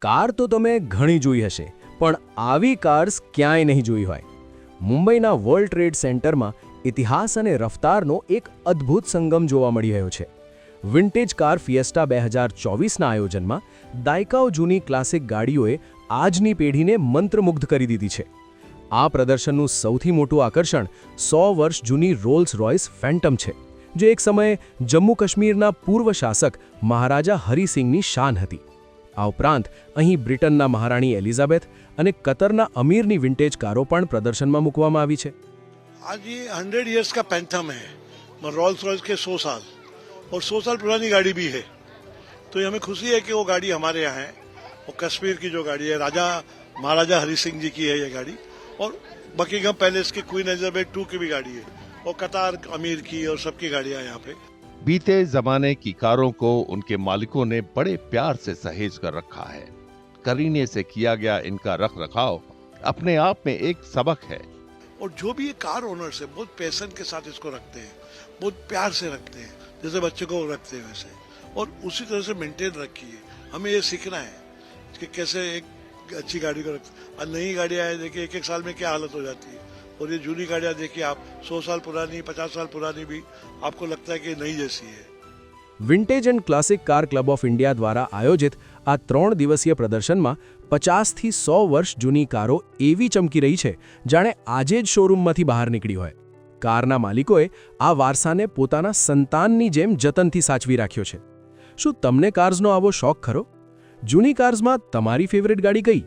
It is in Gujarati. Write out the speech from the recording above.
કાર તો તમે ઘણી જોઈ હશે, પણ આવી કાર્સ ક્યાંય નહીં જોઈ હોય. મુંબઈના વર્લ્ડ ટ્રેડ સેન્ટરમાં ઇતિહાસ અને રફતારનો એક અદ્ભુત સંગમ જોવા મળી રહ્યો છે. વિન્ટેજ કાર ફિએસ્ટા 2024ના આયોજનમાં દાયકાઓ જૂની ક્લાસિક ગાડીઓએ આજની પેઢીને મંત્રમુગ્ધ કરી દીધી છે. આ પ્રદર્શનનું સૌથી મોટું આકર્ષણ 100 વર્ષ જૂની રોલ્સ રોયસ ફેન્ટમ છે, જે એક સમયે જમ્મુ કાશ્મીરના પૂર્વ શાસક મહારાજા હરિસિંહની શાન હતી. આ ઉપરાંત અહીં બ્રિટનના મહારાણી એલિઝાબેથ અને કતરના અમીરની વિન્ટેજ કારો પણ પ્રદર્શનમાં મૂકવામાં આવી છે. आज ये 100 इयर्स का पैंथम है, रॉल्स रॉयस के 100 साल और 100 साल पुरानी गाड़ी भी है. तो ये हमें खुशी है कि वो गाड़ी हमारे यहाँ है. और कश्मीर की जो गाड़ी है महाराजा हरि सिंह जी की है ये गाड़ी. और बकिंगम पैलेस की क्वीन एलिजाबेथ II की भी गाड़ी है. और कतार अमीर की और सबकी गाड़ियाँ यहाँ पे. बीते जमाने की कारों को उनके मालिकों ने बड़े प्यार से सहेज कर रखा है. करीने से किया गया इनका रख रखाव अपने आप में एक सबक है. और जो भी ये कार ओनर्स है बहुत पैशन के साथ इसको रखते हैं, बहुत प्यार से रखते हैं, जैसे बच्चे को रखते हैं वैसे. और उसी तरह से मेंटेन रखी है. हमें ये सीखना है कि कैसे एक अच्छी गाड़ी को रखते. और नई गाड़ियाँ हैं, देखिए एक साल में क्या हालत हो जाती है. और ये जूनी गाड़ियाँ देखिए आप 100 साल पुरानी 50 साल पुरानी भी आपको लगता है कि नई जैसी है. Vintage and classic car club of India દ્વારા આયોજિત આ 3 દિવસીય પ્રદર્શનમાં 50થી 100 વર્ષ જૂની કારો એવી ચમકી રહી છે જાણે આજે જ શોરૂમમાંથી બહાર નીકળી હોય. કારના માલિકોએ આ વારસાને પોતાના સંતાનની જેમ જતનથી સાચવી રાખ્યો છે. શું તમને કાર્સનો આવો શોખ ખરો? જૂની કાર્સમાં તમારી ફેવરેટ ગાડી કઈ?